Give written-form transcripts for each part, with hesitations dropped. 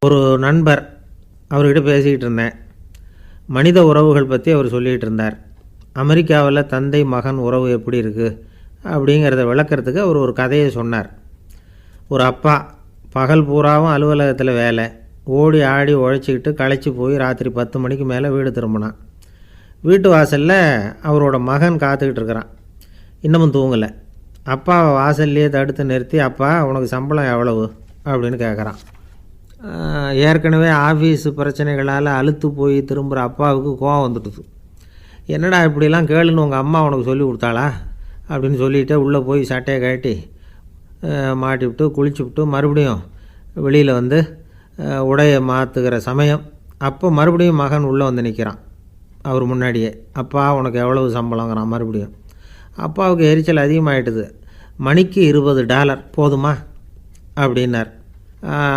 ஒரு நண்பர் அவர்கிட்ட பேசிக்கிட்டு இருந்தேன். மனித உறவுகள் பற்றி அவர் சொல்லிகிட்டு இருந்தார். அமெரிக்காவில் தந்தை மகன் உறவு எப்படி இருக்குது அப்படிங்கிறத விளக்கிறதுக்கு அவர் ஒரு கதையை சொன்னார். ஒரு அப்பா பகல் பூராவும் அலுவலகத்தில் வேலை, ஓடி ஆடி உழைச்சிக்கிட்டு களைச்சி போய் ராத்திரி 10 மணிக்கு மேலே வீடு திரும்பினான். வீட்டு வாசலில் அவரோட மகன் காத்துக்கிட்டு இருக்கிறான். இன்னமும் தூங்கலை. அப்பாவை வாசல்லையே தடுத்து நிறுத்தி, அப்பா உனக்கு சம்பளம் எவ்வளவு அப்படின்னு கேட்குறான். ஏற்கனவே ஆஃபீஸு பிரச்சனைகளால் அலுத்து போய் திரும்புகிற அப்பாவுக்கு கோவம் வந்துடுது. என்னடா இப்படிலாம் கேளுன்னு உங்கள் அம்மா உனக்கு சொல்லி கொடுத்தாளா அப்படின்னு சொல்லிவிட்டு உள்ளே போய் சட்டையை கட்டி மாட்டிவிட்டு குளிச்சுவிட்டு மறுபடியும் வெளியில் வந்து உடையை மாற்றுகிற சமயம் அப்போ மறுபடியும் மகன் உள்ளே வந்து நிற்கிறான் அவர் முன்னாடியே. அப்பா உனக்கு எவ்வளவு சம்பளங்கிறான் மறுபடியும். அப்பாவுக்கு எரிச்சல் அதிகமாகிட்டுது. மணிக்கு $20 போதுமா அப்படின்னார்.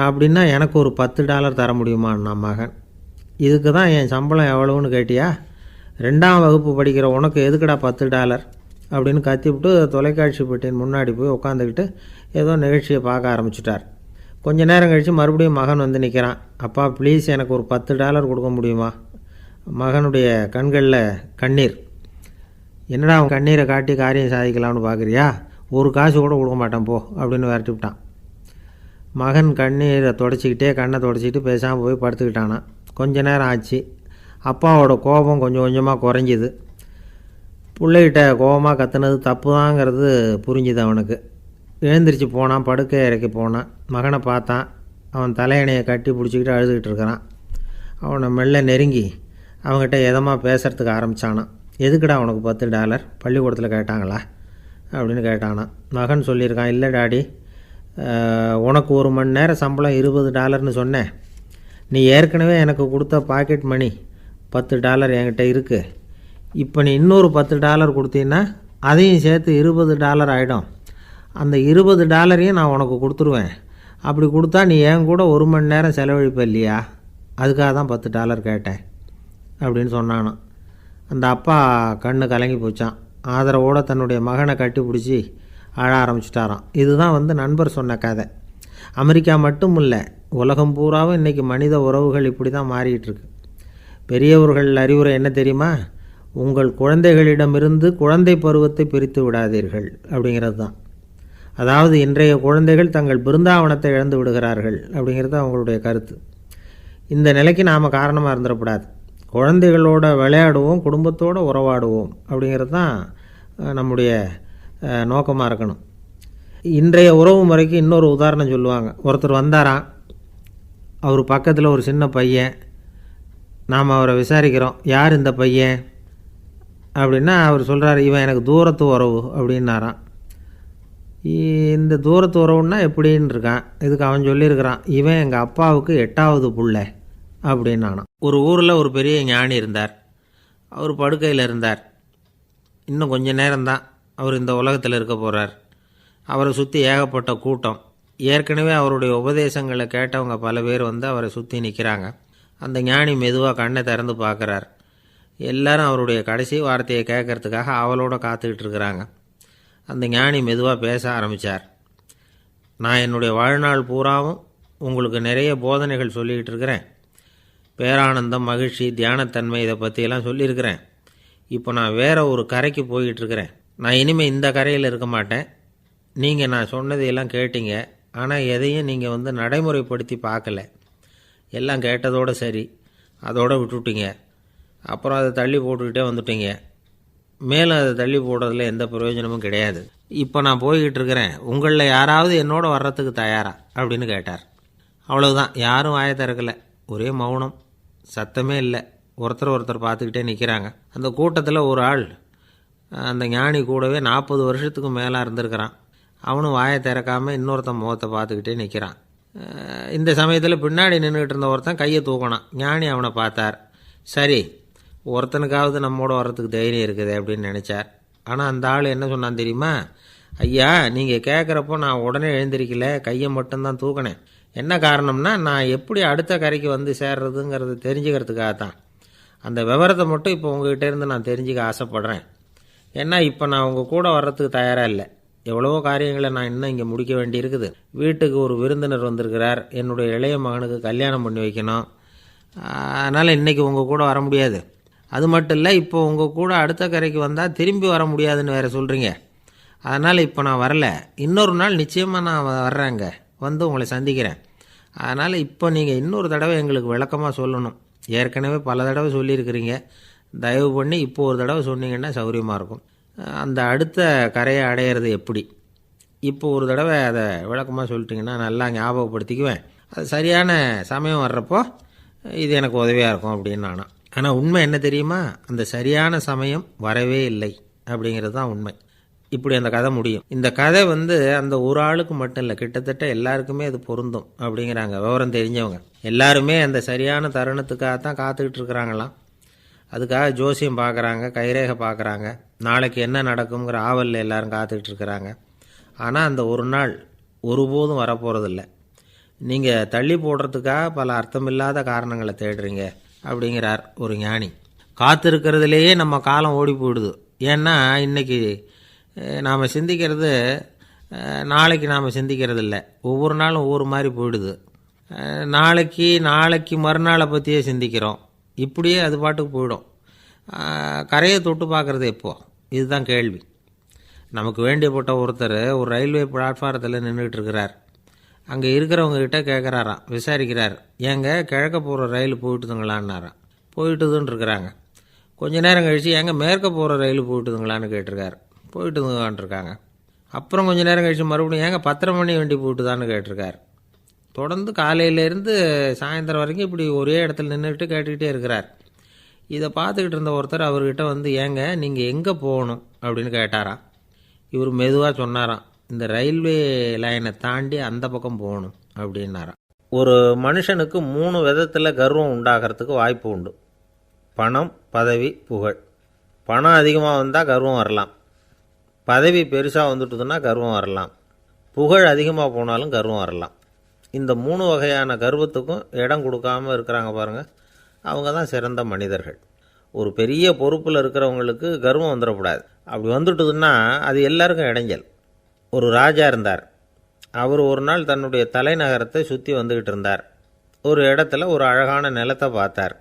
அப்படின்னா எனக்கு ஒரு $10 தர முடியுமான்னா மகன். இதுக்கு தான் என் சம்பளம் எவ்வளவுன்னு கேட்டியா? 2ஆம் வகுப்பு படிக்கிற உனக்கு எதுக்குடா $10 அப்படின்னு கத்திவிட்டு தொலைக்காட்சி பெட்டியின் முன்னாடி போய் உட்காந்துக்கிட்டு ஏதோ நிகழ்ச்சியை பார்க்க ஆரம்பிச்சிட்டார். கொஞ்ச நேரம் கழித்து மறுபடியும் மகன் வந்து நிற்கிறான். அப்பா ப்ளீஸ் எனக்கு ஒரு $10 கொடுக்க முடியுமா? மகனுடைய கண்களில் கண்ணீர். என்னடா அவன் கண்ணீரை காட்டி காரியம் சாதிக்கலாம்னு பார்க்குறியா? ஒரு காசு கூட கொடுக்க மாட்டான் போ அப்படின்னு விரட்டி விட்டான். மகன் கண்ணீரை தொடச்சிக்கிட்டே கண்ணை தொடச்சிக்கிட்டு பேசாமல் போய் படுத்துக்கிட்டானான். கொஞ்ச நேரம் ஆச்சு. அப்பாவோட கோபம் கொஞ்சம் கொஞ்சமாக குறைஞ்சிது. பிள்ளைகிட்ட கோபமாக கத்துனது தப்பு தாங்கிறது புரிஞ்சுது அவனுக்கு. எழுந்திரிச்சு போனான், படுக்கை இறக்கி போனான். மகனை பார்த்தான். அவன் தலையணையை கட்டி பிடிச்சிக்கிட்டு அழுதுகிட்டு இருக்கிறான். அவனை மெல்ல நெருங்கி அவங்ககிட்ட எதமாக பேசுகிறதுக்கு ஆரம்பித்தானான். எதுக்குடா உனக்கு $10 பள்ளிக்கூடத்தில் கேட்டாங்களா அப்படின்னு கேட்டானான். மகன் சொல்லியிருக்கான், இல்லை டாடி, உனக்கு 1 மணி நேரம் சம்பளம் $20ன்னு சொன்னேன். நீ ஏற்கனவே எனக்கு கொடுத்த பாக்கெட் மணி $10 என்கிட்ட இருக்குது. இப்போ நீ இன்னொரு $10 கொடுத்தீங்கன்னா அதையும் சேர்த்து $20 ஆகிடும். அந்த $20 நான் உனக்கு கொடுத்துருவேன். அப்படி கொடுத்தா நீ என் கூட 1 மணி நேரம் செலவழிப்ப இல்லையா? அதுக்காக தான் $10 கேட்டேன் அப்படின்னு சொன்னானான். அந்த அப்பா கண்ணு கலங்கி போச்சான். ஆதரவோடு தன்னுடைய மகனை கட்டி பிடிச்சி அழ ஆரம்பிச்சிட்டாராம். இதுதான் நண்பர் சொன்ன கதை. அமெரிக்கா மட்டும் இல்லை, உலகம் பூராவும் இன்றைக்கி மனித உறவுகள் இப்படி தான் மாறிட்டுருக்கு. பெரியவர்கள் அறிவுரை என்ன தெரியுமா? உங்கள் குழந்தைகளிடமிருந்து குழந்தை பருவத்தை பிரித்து விடாதீர்கள் அப்படிங்கிறது தான். அதாவது இன்றைய குழந்தைகள் தங்கள் பிருந்தாவனத்தை இழந்து விடுகிறார்கள் அப்படிங்கிறது அவங்களுடைய கருத்து. இந்த நிலைக்கு நாம் காரணமாக இருந்துடக்கூடாது. குழந்தைகளோட விளையாடுவோம், குடும்பத்தோடு உறவாடுவோம் அப்படிங்கிறது தான் நம்முடைய நோக்கமாக இருக்கணும். இன்றைய உறவு முறைக்கு இன்னொரு உதாரணம் சொல்லுவாங்க. ஒருத்தர் வந்தாராம். அவர் பக்கத்தில் ஒரு சின்ன பையன். நாம் அவரை விசாரிக்கிறோம், யார் இந்த பையன் அப்படின்னா அவர் சொல்கிறார், இவன் எனக்கு தூரத்து உறவு அப்படின்னாராம். இந்த தூரத்து உறவுன்னா எப்படின்னு இருக்கான். இதுக்கு அவன் சொல்லியிருக்கிறான், இவன் எங்கள் அப்பாவுக்கு 8வது புள்ள அப்படின்னானான். ஒரு ஊரில் ஒரு பெரிய ஞானி இருந்தார். அவர் படுக்கையில் இருந்தார். இன்னும் கொஞ்ச நேரம்தான் அவர் இந்த உலகத்தில் இருக்க போகிறார். அவரை சுற்றி ஏகப்பட்ட கூட்டம். ஏற்கனவே அவருடைய உபதேசங்களை கேட்டவங்க பல பேர் அவரை சுற்றி நிற்கிறாங்க. அந்த ஞானி மெதுவாக கண்ணை திறந்து பார்க்குறார். எல்லாரும் அவருடைய கடைசி வார்த்தையை கேட்கறதுக்காக அவளோட காத்துக்கிட்டு இருக்கிறாங்க. அந்த ஞானி மெதுவாக பேச ஆரம்பித்தார். நான் என்னுடைய வாழ்நாள் பூராவும் உங்களுக்கு நிறைய போதனைகள் சொல்லிக்கிட்டு இருக்கிறேன். பேரானந்தம், மகிழ்ச்சி, தியானத்தன்மை, இதை பற்றியெல்லாம் சொல்லியிருக்கிறேன். இப்போ நான் வேறு ஒரு கரைக்கு போய்கிட்டுருக்கிறேன். நான் இனிமேல் இந்த கரையில் இருக்க மாட்டேன். நீங்கள் நான் சொன்னதையெல்லாம் கேட்டீங்க, ஆனால் எதையும் நீங்கள் நடைமுறைப்படுத்தி பார்க்கல. எல்லாம் கேட்டதோடு சரி, அதோடு விட்டுவிட்டீங்க. அப்புறம் அதை தள்ளி போட்டுக்கிட்டே வந்துட்டீங்க. மேலும் அதை தள்ளி போடுறதுல எந்த பிரயோஜனமும் கிடையாது. இப்போ நான் போய்கிட்டு இருக்கிறேன். உங்களில் யாராவது என்னோட வர்றதுக்கு தயாரா அப்படின்னு கேட்டார். அவ்வளவுதான். யாரும் வாயை திறக்கலை. ஒரே மௌனம், சத்தமே இல்லை. ஒருத்தர் பார்த்துக்கிட்டே நிற்கிறாங்க. அந்த கூட்டத்தில் ஒரு ஆள் அந்த ஞானி கூடவே 40 வருஷத்துக்கு மேலே இருந்திருக்கிறான். அவனும் வாயை திறக்காமல் இன்னொருத்தன் முகத்தை பார்த்துக்கிட்டே நிற்கிறான். இந்த சமயத்தில் பின்னாடி நின்றுக்கிட்டு இருந்த ஒருத்தன் கையை தூக்கினான். ஞானி அவனை பார்த்தார். சரி, ஒருத்தனுக்காவது நம்மோட வர்றதுக்கு தைரியம் இருக்குது அப்படின்னு நினச்சார். ஆனால் அந்த ஆள் என்ன சொன்னான் தெரியுமா? ஐயா, நீங்கள் கேட்குறப்போ நான் உடனே எழுந்திருக்கல, கையை மட்டும்தான் தூக்கினேன். என்ன காரணம்னா, நான் எப்படி அடுத்த கரைக்கு வந்து சேர்றதுங்கிறது தெரிஞ்சுக்கிறதுக்காக தான். அந்த விவரத்தை மட்டும் இப்போ உங்ககிட்ட இருந்து நான் தெரிஞ்சுக்க ஆசைப்பட்றேன். ஏன்னா இப்போ நான் உங்கள் கூட வர்றதுக்கு தயாராக இல்லை. எவ்வளவோ காரியங்களை நான் இன்னும் இங்கே முடிக்க வேண்டியிருக்குது. வீட்டுக்கு ஒரு விருந்தினர் வந்திருக்கிறார், என்னுடைய இளைய மகனுக்கு கல்யாணம் பண்ணி வைக்கணும். அதனால் இன்றைக்கி உங்கள் கூட வர முடியாது. அது மட்டும் இல்லை, இப்போ உங்கள் கூட அடுத்த கரைக்கு வந்தால் திரும்பி வர முடியாதுன்னு வேறு சொல்கிறீங்க. அதனால் இப்போ நான் வரலை. இன்னொரு நாள் நிச்சயமாக நான் வர்றேங்க, வந்து உங்களை சந்திக்கிறேன். அதனால் இப்போ நீங்கள் இன்னொரு தடவை எங்களுக்கு விளக்கமாக சொல்லணும். ஏற்கனவே பல தடவை சொல்லியிருக்கிறீங்க. தயவு பண்ணி இப்போ ஒரு தடவை சொன்னீங்கன்னா சௌகரியமாக இருக்கும். அந்த அடுத்த கரையை அடையிறது எப்படி, இப்போ ஒரு தடவை அதை விளக்கமாக சொல்லிட்டிங்கன்னா நல்லா ஞாபகப்படுத்திக்குவேன். அது சரியான சமயம் வர்றப்போ இது எனக்கு உதவியாக இருக்கும் அப்படின்னு நானும். ஆனால் உண்மை என்ன தெரியுமா, அந்த சரியான சமயம் வரவே இல்லை அப்படிங்கிறது தான் உண்மை. இப்படி அந்த கதை முடியும். இந்த கதை அந்த ஒரு ஆளுக்கு மட்டும் இல்லை, கிட்டத்தட்ட எல்லாருக்குமே அது பொருந்தும் அப்படிங்கிறாங்க விவரம் தெரிஞ்சவங்க. எல்லாருமே அந்த சரியான தருணத்துக்காகத்தான் காத்துக்கிட்டு இருக்கிறாங்களாம். அதுக்காக ஜோசியம் பார்க்குறாங்க, கைரேகை பார்க்குறாங்க, நாளைக்கு என்ன நடக்குங்கிற ஆவலில் எல்லாரும் காத்துக்கிட்டு இருக்கிறாங்க. ஆனால் அந்த ஒரு நாள் ஒருபோதும் வரப்போகிறதில்ல. நீங்கள் தள்ளி போடுறதுக்காக பல அர்த்தமில்லாத காரணங்களை தேடுறீங்க அப்படிங்கிறார் ஒரு ஞானி. காத்திருக்கிறதுலேயே நம்ம காலம் ஓடி போயிடுது. ஏன்னா இன்றைக்கி நாம் சிந்திக்கிறது நாளைக்கு நாம் சிந்திக்கிறது இல்லை. ஒவ்வொரு நாளும் ஒவ்வொரு மாதிரி போயிடுது. நாளைக்கு மறுநாளை பற்றியே சிந்திக்கிறோம். இப்படியே அது பாட்டுக்கு போயிடும். கரையை தொட்டு பார்க்குறது எப்போ, இதுதான் கேள்வி. நமக்கு வேண்டியப்பட்ட ஒருத்தர் ஒரு ரயில்வே பிளாட்ஃபாரத்தில் நின்றுட்டு இருக்கிறார். அங்கே இருக்கிறவங்ககிட்ட கேட்குறாராம், விசாரிக்கிறார், ஏங்க கிழக்க போகிற ரயில் போயிட்டுதுங்களான்னாராம். போயிட்டுதுன்னு இருக்கிறாங்க. கொஞ்ச நேரம் கழித்து ஏங்க மேற்க போகிற ரயில் போயிட்டுதுங்களான்னு கேட்டிருக்காரு. போயிட்டுதுங்களான் இருக்காங்க. அப்புறம் கொஞ்சம் நேரம் கழித்து மறுபடியும் ஏங்க 10:30 மணி வண்டி போயிட்டுதான்னு கேட்டிருக்கார். தொடர்ந்து காலையிலேருந்து சாயந்தரம் வரைக்கும் இப்படி ஒரே இடத்துல நின்றுட்டு கேட்டுக்கிட்டே இருக்கிறார். இதை பார்த்துக்கிட்டு இருந்த ஒருத்தர் அவர்கிட்ட ஏங்க நீங்கள் எங்கே போகணும் அப்படின்னு கேட்டாராம். இவர் மெதுவாக சொன்னாராம், இந்த ரயில்வே லைனை தாண்டி அந்த பக்கம் போகணும் அப்படின்னாராம். ஒரு மனுஷனுக்கு 3 விதத்தில் கர்வம் உண்டாகிறதுக்கு வாய்ப்பு உண்டு. பணம், பதவி, புகழ். பணம் அதிகமாக வந்தால் கர்வம் வரலாம். பதவி பெருசாக வந்துட்டுதுன்னா கர்வம் வரலாம். புகழ் அதிகமாக போனாலும் கர்வம் வரலாம். இந்த 3 வகையான கர்வத்துக்கும் இடம் கொடுக்காமல் இருக்கிறாங்க பாருங்கள், அவங்க தான் சிறந்த மனிதர்கள். ஒரு பெரிய பொறுப்பில் இருக்கிறவங்களுக்கு கர்வம் வந்துடக்கூடாது. அப்படி வந்துட்டுதுன்னா அது எல்லாருக்கும் இடைஞ்சல். ஒரு ராஜா இருந்தார். அவர் ஒரு நாள் தன்னுடைய தலைநகரத்தை சுற்றி வந்துக்கிட்டு இருந்தார். ஒரு இடத்துல ஒரு அழகான நிலத்தை பார்த்தார்.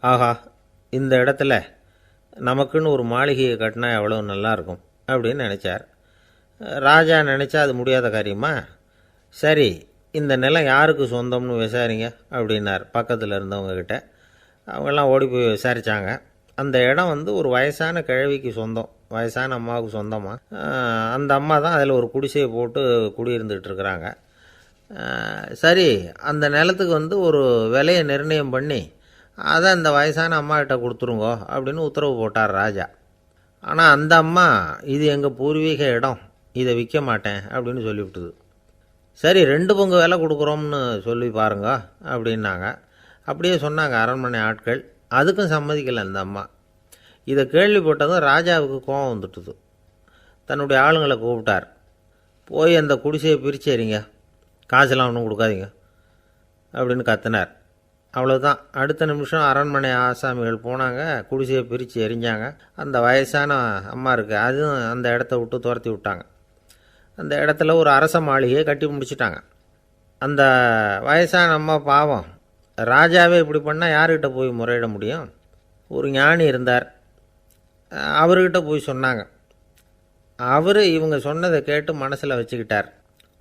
ஆஹா, இந்த இடத்துல நமக்குன்னு ஒரு மாளிகையை கட்டினா எவ்வளோ நல்லாயிருக்கும் அப்படின்னு நினச்சார். ராஜா நினச்சா அது முடியாத காரியமா? சரி, இந்த நிலம் யாருக்கு சொந்தம்னு விசாரிங்க அப்படின்னார் பக்கத்தில் இருந்தவங்கக்கிட்ட. அவங்கெல்லாம் ஓடி போய் விசாரித்தாங்க. அந்த இடம் ஒரு வயசான கிழவிக்கு சொந்தம், வயசான அம்மாவுக்கு சொந்தமாக. அந்த அம்மா தான் அதில் ஒரு குடிசையை போட்டு குடியிருந்துகிட்டு இருக்கிறாங்க. சரி, அந்த நிலத்துக்கு ஒரு விலையை நிர்ணயம் பண்ணி அதை அந்த வயசான அம்மாக்கிட்ட கொடுத்துருங்கோ அப்படின்னு உத்தரவு போட்டார் ராஜா. ஆனால் அந்த அம்மா, இது எங்கள் பூர்வீக இடம், இதை விற்க மாட்டேன் அப்படின்னு சொல்லிவிட்டுது. சரி, 2 பங்கு விலை கொடுக்குறோம்னு சொல்லி பாருங்க அப்படின்னாங்க. அப்படியே சொன்னாங்க அரண்மனை ஆட்கள். அதுக்கும் சம்மதிக்கலை அந்த அம்மா. இதை கேள்விப்பட்டதும் ராஜாவுக்கு கோபம் வந்துட்டுது. தன்னுடைய ஆளுங்களை கூப்பிட்டார். போய் அந்த குடிசையை பிரித்து எறிங்க, காசெல்லாம் ஒன்றும் கொடுக்காதீங்க அப்படின்னு கத்தினார். அவ்வளோதான். அடுத்த நிமிஷம் அரண்மனை ஆசாமிகள் போனாங்க, குடிசையை பிரித்து எரிஞ்சாங்க. அந்த வயசான அம்மா இருக்குது, அதுவும் அந்த இடத்த விட்டு துரத்தி விட்டாங்க. அந்த இடத்துல ஒரு அரச மாளிகையை கட்டி முடிச்சிட்டாங்க. அந்த வயசான அம்மா பாவம், ராஜாவே இப்படி பண்ணால் யார்கிட்ட போய் முறையிட முடியும்? ஒரு ஞானி இருந்தார், அவர்கிட்ட போய் சொன்னாங்க. அவர் இவங்க சொன்னதை கேட்டு மனசில் வச்சுக்கிட்டார்.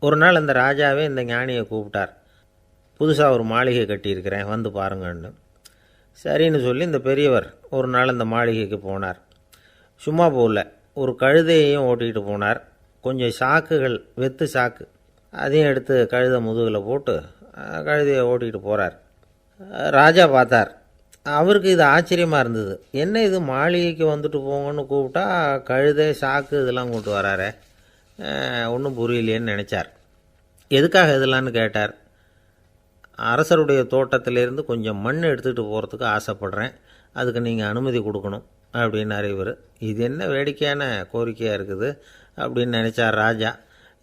ஒரு நாள் அந்த ராஜாவே இந்த ஞானியை கூப்பிட்டார். புதுசாக ஒரு மாளிகை கட்டியிருக்கிறேன், வந்து பாருங்கன்னு. சரின்னு சொல்லி இந்த பெரியவர் ஒரு நாள் அந்த மாளிகைக்கு போனார். சும்மா போகல, ஒரு கழுதையையும் ஓட்டிகிட்டு போனார். கொஞ்சம் சாக்குகள், வெத்து சாக்கு, அதையும் எடுத்து கழுதை முதுகில் போட்டு கழுதையை ஓட்டிகிட்டு போகிறார். ராஜா பார்த்தார். அவருக்கு இது ஆச்சரியமாக இருந்தது. என்ன இது, மாளிகைக்கு வந்துட்டு போங்கன்னு கூப்பிட்டா கழுதை, சாக்கு இதெல்லாம் கொண்டு வராரே, ஒன்றும் புரியலையேன்னு நினச்சார். எதுக்காக இதெல்லாம்னு கேட்டார். அரசருடைய தோட்டத்திலேருந்து கொஞ்சம் மண் எடுத்துகிட்டு போகிறதுக்கு ஆசைப்படுறேன், அதுக்கு நீங்கள் அனுமதி கொடுக்கணும் அப்படின்னாரு இவர். இது என்ன வேடிக்கையான கோரிக்கையாக இருக்குது அப்படின்னு நினச்சார் ராஜா.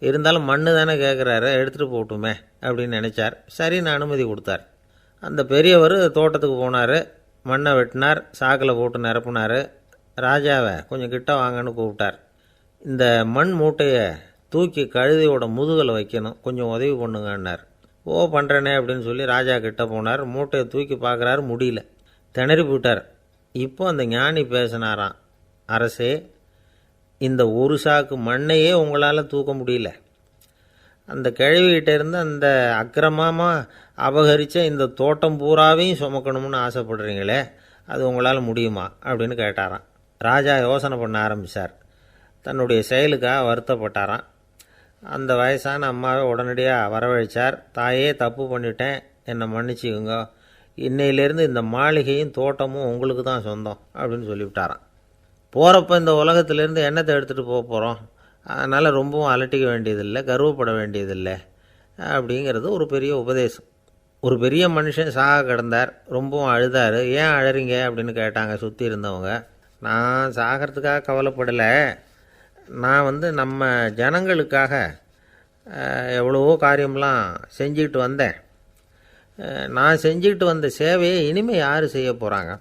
இருந்தாலும் மண் தானே கேட்குறாரு, எடுத்துகிட்டு போகட்டுமே அப்படின்னு நினச்சார். சரின்னு அனுமதி கொடுத்தார். அந்த பெரியவர் தோட்டத்துக்கு போனார், மண்ணை வெட்டினார், சாக்கில் போட்டு நிரப்புனார். ராஜாவை கொஞ்சம் கிட்ட வாங்கன்னு கூப்பிட்டார். இந்த மண் மூட்டையை தூக்கி கழுதையோட முதுகில் வைக்கணும், கொஞ்சம் உதவி பண்ணுங்கன்னார். பண்ணுறேனே அப்படின்னு சொல்லி ராஜா கிட்ட போனார். மூட்டையை தூக்கி பார்க்குறாரு, முடியல, திணறி போயிட்டார். இப்போ அந்த ஞானி பேசினாராம், அரசே, இந்த ஒரு சாக்கு மண்ணையே உங்களால் தூக்க முடியல, அந்த கிழவிகிட்ட இருந்து அந்த அக்கிரமமாக அபகரித்த இந்த தோட்டம் பூராவையும் சுமக்கணும்னு ஆசைப்படுறீங்களே, அது உங்களால் முடியுமா அப்படின்னு கேட்டாராம். ராஜா யோசனை பண்ண ஆரம்பித்தார். தன்னுடைய செயலுக்காக வருத்தப்பட்டாராம். அந்த வயசான அம்மாவை உடனடியாக வரவழைச்சார். தாயே, தப்பு பண்ணிட்டேன், என்னை மன்னிச்சுக்குங்க, இன்னையிலேருந்து இந்த மாளிகையும் தோட்டமும் உங்களுக்கு தான் சொந்தம் அப்படின்னு சொல்லிவிட்டாராம். போகிறப்ப இந்த உலகத்திலேருந்து எண்ணத்தை எடுத்துகிட்டு போக போகிறோம், அதனால் ரொம்பவும் அலட்டிக்க வேண்டியதில்லை, கர்வப்பட வேண்டியதில்லை அப்படிங்கிறது ஒரு பெரிய உபதேசம். ஒரு பெரிய மனுஷன் சாக கிடந்தார், ரொம்பவும் அழுதார். ஏன் அழறீங்க அப்படின்னு கேட்டாங்க சுற்றி இருந்தவங்க. நான் சாகிறதுக்காக கவலைப்படலை, நான் நம்ம ஜனங்களுக்காக எவ்வளவோ காரியம்லாம் செஞ்சுக்கிட்டு வந்தேன். நான் செஞ்சுக்கிட்டு வந்த சேவையை இனிமேல் யார் செய்ய போகிறாங்க,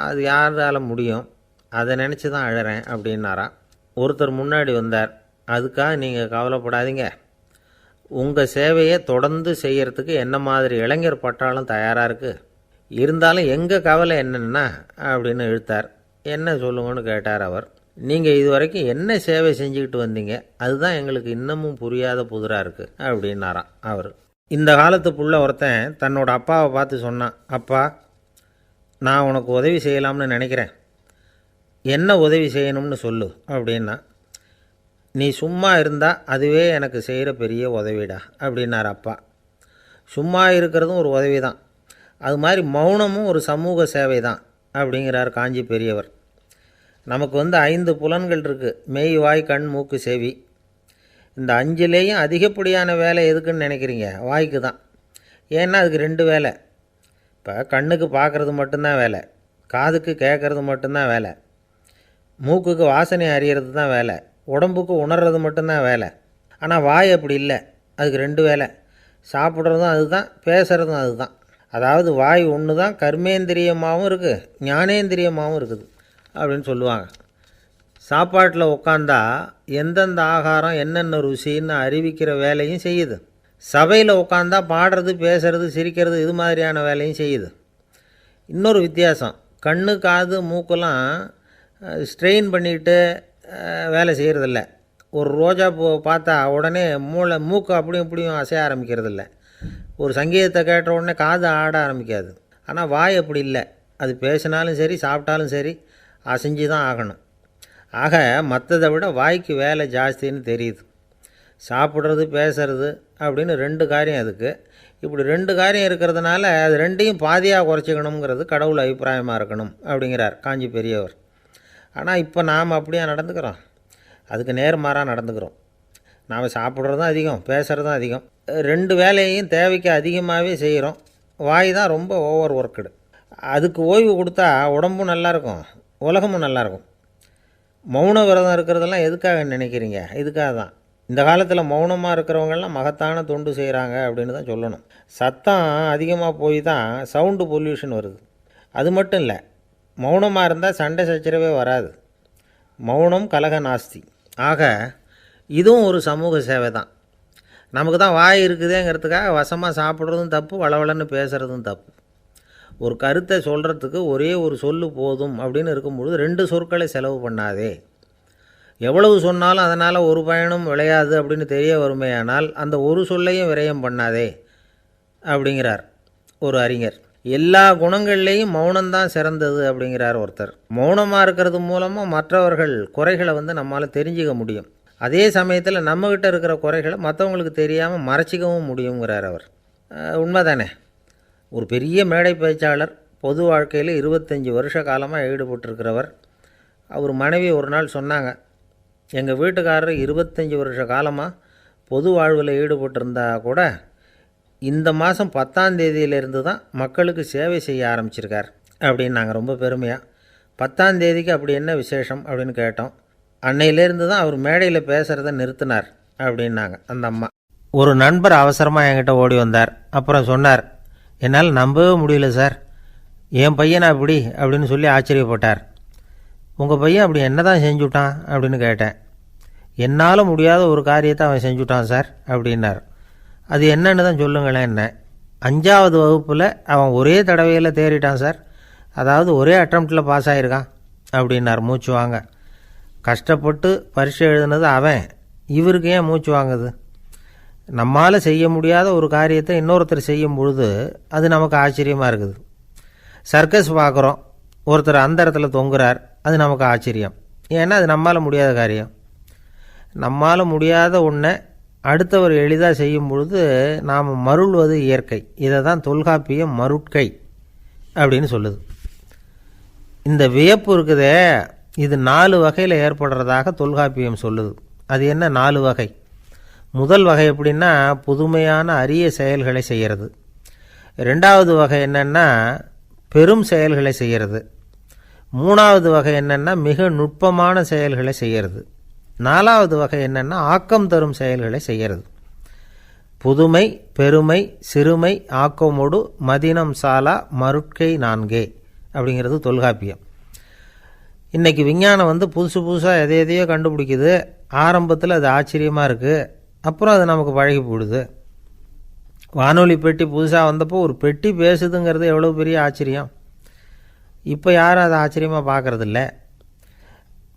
அது யாரால் முடியும், அதை நினச்சி தான் அழறேன் அப்படின்னாராம். ஒருத்தர் முன்னாடி வந்தார். அதுக்காக நீங்கள் கவலைப்படாதீங்க, உங்கள் சேவையை தொடர்ந்து செய்கிறதுக்கு என்ன மாதிரி இளைஞர் பட்டாலும் தயாராக இருக்குது, இருந்தாலும் எங்கள் கவலை என்னென்னா அப்படின்னு இழுத்தார். என்ன சொல்லுங்கன்னு கேட்டார் அவர். நீங்கள் இது வரைக்கும் என்ன சேவை செஞ்சுக்கிட்டு வந்தீங்க, அதுதான் எங்களுக்கு இன்னமும் புரியாத புதிராக இருக்குது அப்படின்னாராம் அவர். இந்த காலத்து புள்ள ஒருத்தன் தன்னோட அப்பாவை பார்த்து சொன்னான், அப்பா, நான் உனக்கு உதவி செய்யலாம்னு நினைக்கிறேன், என்ன உதவி செய்யணும்னு சொல்லு அப்படின்னா. நீ சும்மா இருந்தால் அதுவே எனக்கு செய்கிற பெரிய உதவிடா அப்படின்னார் அப்பா. சும்மா இருக்கிறதும் ஒரு உதவி தான், அது மாதிரி மௌனமும் ஒரு சமூக சேவை தான் அப்படிங்கிறார் காஞ்சி பெரியவர். நமக்கு 5 புலன்கள் இருக்குது, மெய், வாய், கண், மூக்கு, செவி. இந்த 5லேயும் அதிகப்படியான வேலை எதுக்குன்னு நினைக்கிறீங்க? வாய்க்கு தான். ஏன்னா அதுக்கு 2 வேலை. இப்போ கண்ணுக்கு பார்க்குறது மட்டும்தான் வேலை, காதுக்கு கேட்குறது மட்டும்தான் வேலை, மூக்குக்கு வாசனை அறியறது தான் வேலை, உடம்புக்கு உணர்றது மட்டும்தான் வேலை. ஆனால் வாய் அப்படி இல்லை, அதுக்கு 2 வேலை, சாப்பிட்றதும் அதுதான், பேசுகிறதும் அதுதான். அதாவது வாய் ஒன்று தான் கர்மேந்திரியமாகவும் இருக்குது, ஞானேந்திரியமாகவும் இருக்குது அப்படின்னு சொல்லுவாங்க. சாப்பாட்டில் உட்காந்தா எந்தெந்த ஆகாரம் என்னென்ன ருசின்னு அறிவிக்கிற வேலையும் செய்யுது. சபையில் உட்காந்தா பாடுறது, பேசுறது, சிரிக்கிறது, இது மாதிரியான வேலையும் செய்யுது. இன்னொரு வித்தியாசம், கண்ணு, காது, மூக்கெல்லாம் ஸ்ட்ரெயின் பண்ணிக்கிட்டு வேலை செய்கிறதில்ல. ஒரு ரோஜா பூ பார்த்தா உடனே மூக்கு அப்படியும் இப்படியும் அசைய ஆரம்பிக்கிறதில்ல. ஒரு சங்கீதத்தை கேட்ட உடனே காது ஆட ஆரம்பிக்காது. ஆனால் வாய் அப்படி இல்லை, அது பேசினாலும் சரி சாப்பிட்டாலும் சரி அசைஞ்சு தான் ஆகணும். ஆக மற்றதை விட வாய்க்கு வேலை ஜாஸ்தின்னு தெரியுது. சாப்பிட்றது, பேசுறது அப்படின்னு 2 காரியம் அதுக்கு. இப்படி 2 காரியம் இருக்கிறதுனால அது 2ஐயும் பாதியாக குறைச்சிக்கணுங்கிறது கடவுள் அபிப்பிராயமாக இருக்கணும் அப்படிங்கிறார் காஞ்சி பெரியவர். ஆனால் இப்போ நாம் அப்படியே நடந்துக்கிறோம், அதுக்கு நேர்மாறாக நடந்துக்கிறோம். நாம் சாப்பிட்றதும் அதிகம், பேசுகிறதும் அதிகம், 2 வேலையையும் தேவைக்கு அதிகமாகவே செய்கிறோம். வாய் தான் ரொம்ப ஓவர் ஒர்க்குடு. அதுக்கு ஓய்வு கொடுத்தா உடம்பும் நல்லாயிருக்கும், உலகமும் நல்லாயிருக்கும். மௌன விரதம் இருக்கிறதெல்லாம் எதுக்காக நினைக்கிறீங்க? இதுக்காக தான். இந்த காலத்தில் மௌனமாக இருக்கிறவங்கெல்லாம் மகத்தான தொண்டு செய்கிறாங்க அப்படின்னு தான் சொல்லணும். சத்தம் அதிகமாக போய் தான் சவுண்டு பொல்யூஷன் வருது. அது மட்டும் இல்லை, மௌனமாக இருந்தால் சண்டை சச்சரவே வராது. மௌனம் கலக நாஸ்தி. ஆக இதுவும் ஒரு சமூக சேவை தான். நமக்கு தான் வாய் இருக்குதேங்கிறதுக்காக வசமாக சாப்பிட்றதும் தப்பு, வளவளன்னு பேசுகிறதும் தப்பு. ஒரு கருத்தை சொல்கிறதுக்கு ஒரே ஒரு சொல்லு போதும் அப்படின்னு இருக்கும்பொழுது 2 சொற்களை செலவு பண்ணாதே. எவ்வளவு சொன்னாலும் அதனால் ஒரு பயனும் விளையாது அப்படின்னு தெரிய வருமேயானால் அந்த ஒரு சொல்லையும் விரயம் பண்ணாதே அப்படிங்கிறார் ஒரு அறிஞர். எல்லா குணங்கள்லேயும் மௌனம்தான் சிறந்தது அப்படிங்கிறார் ஒருத்தர். மௌனமாக இருக்கிறது மூலமாக மற்றவர்கள் குறைகளை நம்மால் தெரிஞ்சிக்க முடியும். அதே சமயத்தில் நம்மக்கிட்ட இருக்கிற குறைகளை மற்றவங்களுக்கு தெரியாமல் மறைச்சிக்கவும் முடியுங்கிறார் அவர். உண்மைதானே? ஒரு பெரிய மேடை பேச்சாளர், பொது வாழ்க்கையில் 25 வருஷ காலமாக ஈடுபட்டிருக்கிறவர். அவர் மனைவி ஒரு நாள் சொன்னாங்க, எங்கள் வீட்டுக்காரர் 25 வருஷ காலமாக பொது வாழ்வில் ஈடுபட்டிருந்தா கூட இந்த மாதம் 10ஆம் தேதியிலேருந்து தான் மக்களுக்கு சேவை செய்ய ஆரம்பிச்சிருக்கார் அப்படின்னு நாங்கள் ரொம்ப பெருமையாக. 10ஆம் தேதிக்கு அப்படி என்ன விசேஷம் அப்படின்னு கேட்டோம். அன்னையிலேருந்து தான் அவர் மேடையில் பேசுகிறத நிறுத்தினார் அப்படின்னாங்க அந்த அம்மா. ஒரு நண்பர் அவசரமாக என்கிட்ட ஓடி வந்தார். அப்புறம் சொன்னார், என்னால் நம்பவே முடியல சார், என் பையனா அப்படி அப்படின்னு சொல்லி ஆச்சரியப்பட்டார். உங்கள் பையன் அப்படி என்ன தான் செஞ்சுட்டான் அப்படின்னு கேட்டேன். என்னால் முடியாத ஒரு காரியத்தை அவன் செஞ்சுட்டான் சார் அப்படின்னார். அது என்னன்னு தான் சொல்லுங்களேன். என்ன 5வது வகுப்பில் அவன் ஒரே தடவையில் தேறிட்டான் சார், அதாவது ஒரே அட்டம்ப்டில் பாஸ் ஆகிருக்கான் அப்படின்னார் மூச்சு வாங்க. கஷ்டப்பட்டு பரீட்சை எழுதுனது அவன், இவருக்கு ஏன் மூச்சு வாங்குது? நம்மால் செய்ய முடியாத ஒரு காரியத்தை இன்னொருத்தர் செய்யும் பொழுது அது நமக்கு ஆச்சரியமாக இருக்குது. சர்க்கஸ் பார்க்குறோம், ஒருத்தர் அந்த இடத்துல தொங்குறார், அது நமக்கு ஆச்சரியம். ஏன்னா அது நம்மால் முடியாத காரியம். நம்மால் முடியாத ஒன்றை அடுத்தவர் எளிதாக செய்யும் பொழுது நாம் மருள்வது இயற்கை. இதை தான் தொல்காப்பியம் மருட்கை அப்படின்னு சொல்லுது. இந்த வியப்பு இருக்குதே, இது 4 வகையில் ஏற்படுறதாக தொல்காப்பியம் சொல்லுது. அது என்ன 4 வகை? முதல் வகை எப்படின்னா புதுமையான அரிய செயல்களை செய்கிறது. 2வது வகை என்னென்னா பெரும் செயல்களை செய்கிறது. 3வது வகை என்னென்னா மிக நுட்பமான செயல்களை செய்கிறது. 4வது வகை என்னென்னா ஆக்கம் தரும் செயல்களை செய்கிறது. புதுமை, பெருமை, சிறுமை, ஆக்கமோடு மதினம் சாலா மருட்கை 4 அப்படிங்கிறது தொல்காப்பியம். இன்றைக்கி விஞ்ஞானம் புதுசு புதுசாக எதையோ கண்டுபிடிக்குது. ஆரம்பத்தில் அது ஆச்சரியமாக இருக்குது, அப்புறம் அது நமக்கு பழகி போடுது. வானொலி பெட்டி புதுசாக வந்தப்போ ஒரு பெட்டி பேசுதுங்கிறது எவ்வளோ பெரிய ஆச்சரியம். இப்போ யாரும் அதை ஆச்சரியமாக பார்க்குறதில்ல.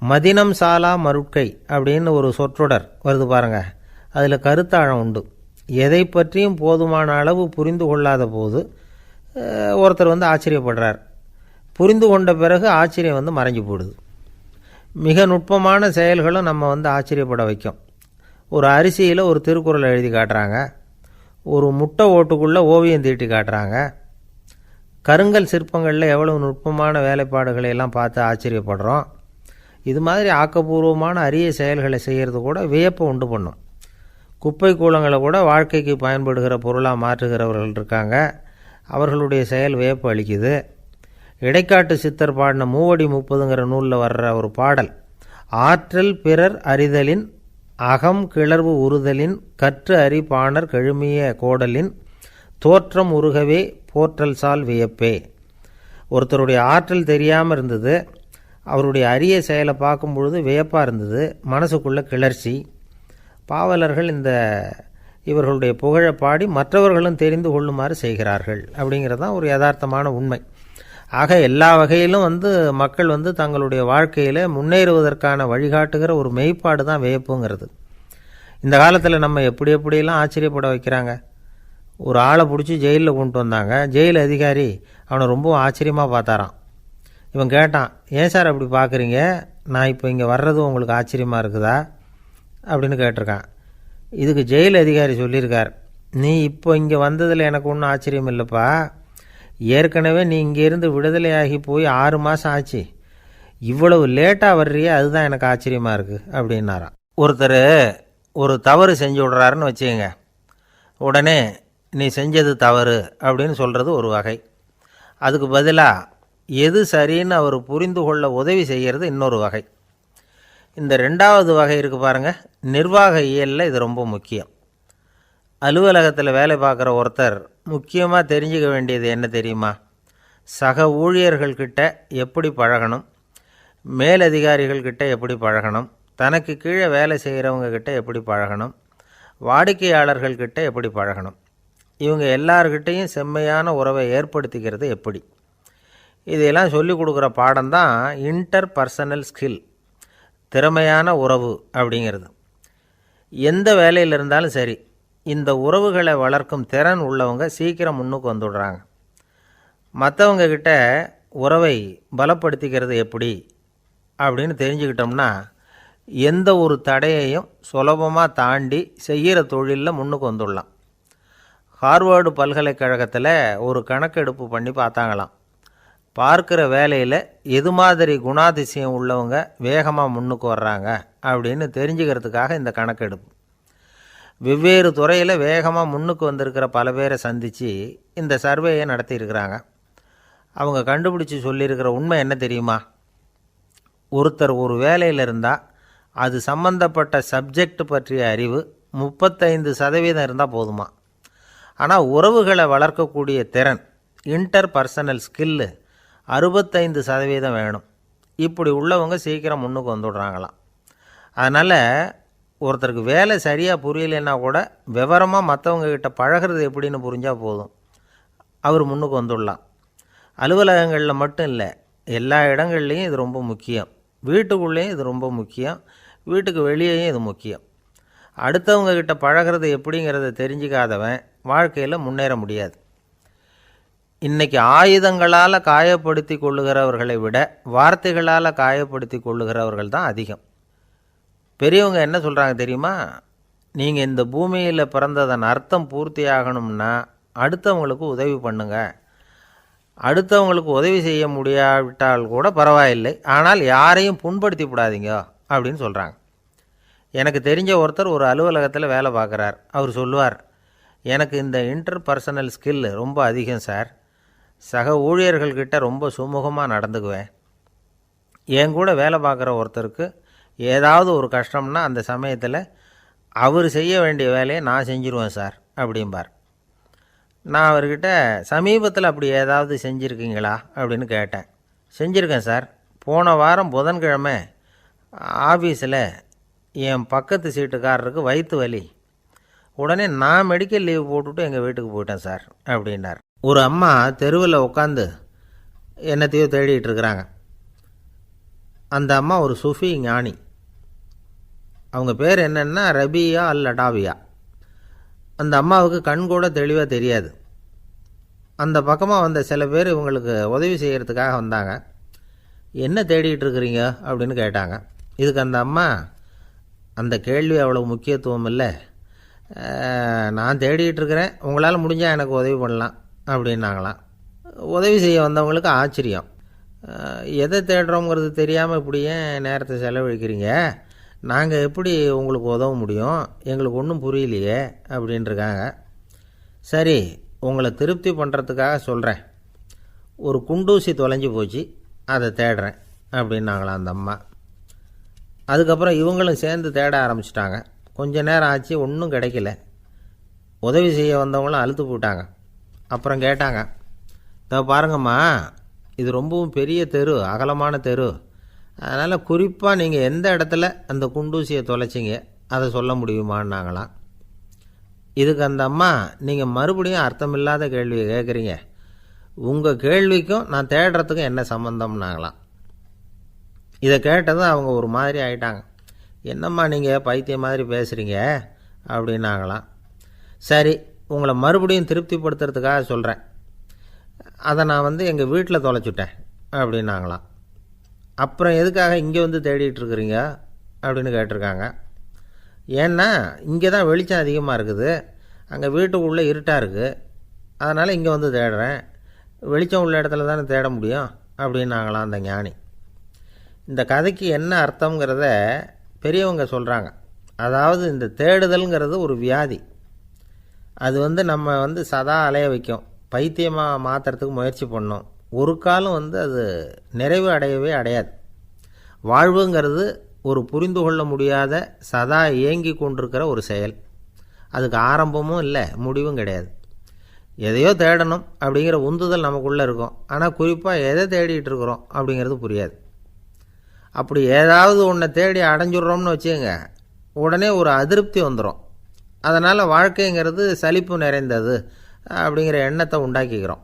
மதினம் சாலா மருட்கை அப்படின்னு ஒரு சொற்றொடர் வருது பாருங்கள், அதில் கருத்தாழம் உண்டு. எதை பற்றியும் போதுமான அளவு புரிந்து கொள்ளாத போது ஒருத்தர் ஆச்சரியப்படுறார். புரிந்து கொண்ட பிறகு ஆச்சரியம் மறைஞ்சு போடுது. மிக நுட்பமான செயல்களும் நம்ம ஆச்சரியப்பட வைக்கும். ஒரு அரிசியில் ஒரு திருக்குறள் எழுதி காட்டுறாங்க, ஒரு முட்டை ஓட்டுக்குள்ளே ஓவியம் தீட்டி காட்டுறாங்க. கருங்கல் சிற்பங்களில் எவ்வளவு நுட்பமான வேலைப்பாடுகளை எல்லாம் பார்த்து ஆச்சரியப்படுறோம். இது மாதிரி ஆக்கப்பூர்வமான அரிய செயல்களை செய்கிறது கூட வியப்பை உண்டு பண்ணும். குப்பை கூலங்களை கூட வாழ்க்கைக்கு பயன்படுகிற பொருளாக மாற்றுகிறவர்கள் இருக்காங்க, அவர்களுடைய செயல் வியப்பு அளிக்குது. இடைக்காட்டு சித்தர் பாடின 30 நூலில் வர்ற ஒரு பாடல், ஆற்றல் பிறர் அறிதலின் அகம் கிளர்வு உறுதலின் கற்று அறி பாணர் கழுமிய கோடலின் தோற்றம் உருகவே போற்றல் சால் வியப்பே. ஒருத்தருடைய ஆற்றல் தெரியாமல் இருந்தது, அவருடைய அரிய செயலை பார்க்கும் பொழுது வியப்பாக இருந்தது, மனசுக்குள்ளே கிளர்ச்சி. பாவலர்கள் இவர்களுடைய புகழை பாடி மற்றவர்களும் தெரிந்து கொள்ளுமாறு செய்கிறார்கள் அப்படிங்கிறது தான் ஒரு யதார்த்தமான உண்மை. ஆக எல்லா வகையிலும் மக்கள் தங்களுடைய வாழ்க்கையில் முன்னேறுவதற்கான வழிகாட்டுகிற ஒரு மெய்ப்பாடு தான் வியப்புங்கிறது. இந்த காலத்தில் நம்ம எப்படியெல்லாம் ஆச்சரியப்பட வைக்கிறாங்க. ஒரு ஆளை பிடிச்சி ஜெயிலில் கொண்டு வந்தாங்க. ஜெயில் அதிகாரி அவனை ரொம்ப ஆச்சரியமாக பார்த்தாரான். இவன் கேட்டான், ஏன் சார் அப்படி பார்க்குறீங்க, நான் இப்போ இங்கே வர்றது உங்களுக்கு ஆச்சரியமாக இருக்குதா அப்படின்னு கேட்டிருக்கான். இதுக்கு ஜெயில் அதிகாரி சொல்லியிருக்கார், நீ இப்போ இங்கே வந்ததில் எனக்கு ஒன்றும் ஆச்சரியம் இல்லைப்பா, ஏற்கனவே நீ இங்கேருந்து விடுதலையாகி போய் 6 மாதம் ஆச்சு, இவ்வளவு லேட்டாக வர்றியே அதுதான் எனக்கு ஆச்சரியமாக இருக்குது அப்படின்னாராம். ஒருத்தர் ஒரு தவறு செஞ்சு விட்றாருன்னு வச்சுக்கோங்க, உடனே நீ செஞ்சது தவறு அப்படின்னு சொல்கிறது ஒரு வகை. அதுக்கு பதிலாக எது சரின்னு அவர் புரிந்து கொள்ள உதவி செய்கிறது இன்னொரு வகை. இந்த 2வது வகை இருக்குது பாருங்கள், நிர்வாக இயலில் இது ரொம்ப முக்கியம். அலுவலகத்தில் வேலை பார்க்குற ஒருத்தர் முக்கியமாக தெரிஞ்சுக்க வேண்டியது என்ன தெரியுமா? சக ஊழியர்கள்கிட்ட எப்படி பழகணும், மேலதிகாரிகள்கிட்ட எப்படி பழகணும், தனக்கு கீழே வேலை செய்கிறவங்கக்கிட்ட எப்படி பழகணும், வாடிக்கையாளர்கள்கிட்ட எப்படி பழகணும், இவங்க எல்லார்கிட்டையும் செம்மையான உறவை ஏற்படுத்திக்கிறது எப்படி. இதையெல்லாம் சொல்லிக் கொடுக்குற பாடம் தான் இன்டர் பர்சனல் ஸ்கில், திறமையான உறவு அப்படிங்கிறது. எந்த வேலையில் இருந்தாலும் சரி, இந்த உறவுகளை வளர்க்கும் திறன் உள்ளவங்க சீக்கிரம் முன்னுக்கு வந்துடுறாங்க. மற்றவங்கக்கிட்ட உறவை பலப்படுத்திக்கிறது எப்படி அப்படின்னு தெரிஞ்சுக்கிட்டோம்னா எந்த ஒரு தடையையும் சுலபமாக தாண்டி செய்கிற தொழிலில் முன்னுக்கு வந்துடலாம். ஹார்வர்டு பல்கலைக்கழகத்தில் ஒரு கணக்கெடுப்பு பண்ணி பார்த்தாங்களாம். பார்க்குற வேலையில் எது மாதிரி குணாதிசயம் உள்ளவங்க வேகமாக முன்னுக்கு வர்றாங்க அப்படின்னு தெரிஞ்சுக்கிறதுக்காக இந்த கணக்கெடுப்பு. வெவ்வேறு துறையில் வேகமாக முன்னுக்கு வந்திருக்கிற பல பேரை சந்தித்து இந்த சர்வேயை நடத்தியிருக்கிறாங்க. அவங்க கண்டுபிடிச்சி சொல்லியிருக்கிற உண்மை என்ன தெரியுமா? ஒருத்தர் ஒரு வேலையில் இருந்தால் அது சம்பந்தப்பட்ட சப்ஜெக்ட் பற்றிய அறிவு 35% இருந்தால் போதுமா. ஆனால் உறவுகளை வளர்க்கக்கூடிய திறன், இன்டர் பர்சனல் ஸ்கில்லு 65% வேணும். இப்படி உள்ளவங்க சீக்கிரம் முன்னுக்கு வந்துடுறாங்களாம். அதனால் ஒருத்தருக்கு வேலை சரியாக புரியலைன்னா கூட விவரமாக மற்றவங்கக்கிட்ட பழகிறது எப்படின்னு புரிஞ்சால் போதும், அவர் முன்னுக்கு வந்துடலாம். அலுவலகங்களில் மட்டும் இல்லை, எல்லா இடங்கள்லேயும் இது ரொம்ப முக்கியம். வீட்டுக்குள்ளேயும் இது ரொம்ப முக்கியம், வீட்டுக்கு வெளியேயும் இது முக்கியம். அடுத்தவங்கக்கிட்ட பழகிறது எப்படிங்கிறத தெரிஞ்சிக்காதவன் வாழ்க்கையில் முன்னேற முடியாது. இன்றைக்கி ஆயுதங்களால் காயப்படுத்தி கொள்ளுகிறவர்களை விட வார்த்தைகளால் காயப்படுத்தி கொள்ளுகிறவர்கள் தான் அதிகம். பெரியவங்க என்ன சொல்கிறாங்க தெரியுமா? நீங்கள் இந்த பூமியில் பிறந்ததன் அர்த்தம் பூர்த்தி ஆகணும்னா அடுத்தவங்களுக்கு உதவி பண்ணுங்க. அடுத்தவங்களுக்கு உதவி செய்ய முடியாவிட்டால் கூட பரவாயில்லை, ஆனால் யாரையும் புண்படுத்தி விடாதீங்க அப்படின்னு சொல்கிறாங்க. எனக்கு தெரிஞ்ச ஒருத்தர் ஒரு அலுவலகத்தில் வேலை பார்க்குறார். அவர் சொல்லுவார், எனக்கு இந்த இன்டர்பர்சனல் ஸ்கில் ரொம்ப அதிகம் சார். சக ஊழியர்கள்கிட்ட ரொம்ப சுமூகமாக நடந்துக்குவேன். என் கூட வேலை பார்க்குற ஒருத்தருக்கு ஏதாவது ஒரு கஷ்டம்னா அந்த சமயத்தில் அவர் செய்ய வேண்டிய வேலையை நான் செஞ்சுருவேன் சார் அப்படிம்பார். நான் அவர்கிட்ட சமீபத்தில் அப்படி ஏதாவது செஞ்சுருக்கீங்களா அப்படின்னு கேட்டேன். செஞ்சுருக்கேன் சார். போன வாரம் புதன்கிழமை ஆஃபீஸில் என் பக்கத்து சீட்டுக்காரருக்கு வயிற்று வலி. உடனே நான் மெடிக்கல் லீவ் போட்டுவிட்டு எங்கள் வீட்டுக்கு போயிட்டேன் சார் அப்படின்னார். ஒரு அம்மா தெருவில் உட்காந்து என்னத்தையோ தேடிட்டு இருக்கிறாங்க. அந்த அம்மா ஒரு சூஃபி ஞானி. அவங்க பேர் என்னென்னா ரபியா அல் அடாவியா. அந்த அம்மாவுக்கு கண் கூட தெளிவாக தெரியாது. அந்த பக்கமாக வந்த சில பேர் இவங்களுக்கு உதவி செய்கிறதுக்காக வந்தாங்க. என்ன தேடிகிட்டு இருக்கிறீங்க அப்படின்னு கேட்டாங்க. இதுக்கு அந்த அம்மா, அந்த கேள்வி அவ்வளோ முக்கியத்துவம் இல்லை, நான் தேடிகிட்டு இருக்கிறேன், உங்களால் முடிஞ்சால் எனக்கு உதவி பண்ணலாம் அப்படின்னாங்களாம். உதவி செய்ய வந்தவங்களுக்கு ஆச்சரியம். எதை தேடுறோங்கிறது தெரியாமல் இப்படி ஏன் நேரத்தை செலவழிக்கிறீங்க, நாங்கள் எப்படி உங்களுக்கு உதவ முடியும், எங்களுக்கு ஒன்றும் புரியலையே அப்படின்ட்டுருக்காங்க. சரி, உங்களை திருப்தி பண்ணுறதுக்காக சொல்கிறேன், ஒரு குண்டூசி தொலைஞ்சி போச்சு, அதை தேடுறேன் அப்படின்னாங்களாம் அந்த அம்மா. அதுக்கப்புறம் இவங்களும் சேர்ந்து தேட ஆரம்பிச்சிட்டாங்க. கொஞ்ச நேரம் ஆச்சு, ஒன்றும் கிடைக்கல. உதவி செய்ய வந்தவங்களும் அழுத்து போட்டாங்க. அப்புறம் கேட்டாங்க, இதை பாருங்கம்மா, இது ரொம்பவும் பெரிய தெரு, அகலமான தெரு, அதனால் குறிப்பாக நீங்கள் எந்த இடத்துல அந்த குண்டூசியை தொலைச்சிங்க அதை சொல்ல முடியுமான்னாங்களாம். இதுக்கு அந்த அம்மா, நீங்கள் மறுபடியும் அர்த்தமில்லாத கேள்வியை கேட்குறீங்க, உங்கள் கேள்விக்கும் நான் தேடுறதுக்கும் என்ன சம்மந்தம்னாங்களாம். இதை கேட்டதும் அவங்க ஒரு மாதிரி ஆகிட்டாங்க. என்னம்மா நீங்கள் பைத்தியம் மாதிரி பேசுகிறீங்க அப்படின்னாங்களாம். சரி, உங்களை மறுபடியும் திருப்திப்படுத்துறதுக்காக சொல்கிறேன், அதை நான் எங்கள் வீட்டில் தொலைச்சுட்டேன் அப்படின்னாங்களாம். அப்புறம் எதுக்காக இங்கே தேடிட்டு இருக்கிறீங்க அப்படின்னு கேட்டிருக்காங்க. ஏன்னா இங்கே தான் வெளிச்சம் அதிகமாக இருக்குது, அங்கே வீட்டுக்குள்ளே இருட்டாக இருக்குது, அதனால் இங்கே தேடுறேன், வெளிச்சம் உள்ள இடத்துல தானே தேட முடியும் அப்படின்னாங்களாம் அந்த ஞானி. இந்த கதைக்கு என்ன அர்த்தங்கிறத பெரியவங்க சொல்கிறாங்க. அதாவது இந்த தேடுதல்ங்கிறது ஒரு வியாதி. அது நம்ம சதா அலைய வைக்கும், பைத்தியமாக மாற்றுறதுக்கு முயற்சி பண்ணோம். ஒரு காலம் அது நிறைவு அடையவே அடையாது. வாழ்வுங்கிறது ஒரு புரிந்து கொள்ள முடியாத சதா இயங்கி கொண்டிருக்கிற ஒரு செயல். அதுக்கு ஆரம்பமும் இல்லை, முடிவும் கிடையாது. எதையோ தேடணும் அப்படிங்கிற உந்துதல் நமக்குள்ளே இருக்கும், ஆனால் குறிப்பாக எதை தேடிட்டு இருக்கிறோம் அப்படிங்கிறது புரியாது. அப்படி ஏதாவது ஒன்றை தேடி அடைஞ்சிட்றோம்னு வச்சுக்கோங்க, உடனே ஒரு அதிருப்தி வந்துடும். அதனால் வாழ்க்கைங்கிறது சலிப்பு நிறைந்தது அப்படிங்கிற எண்ணத்தை உண்டாக்கிக்கிறோம்.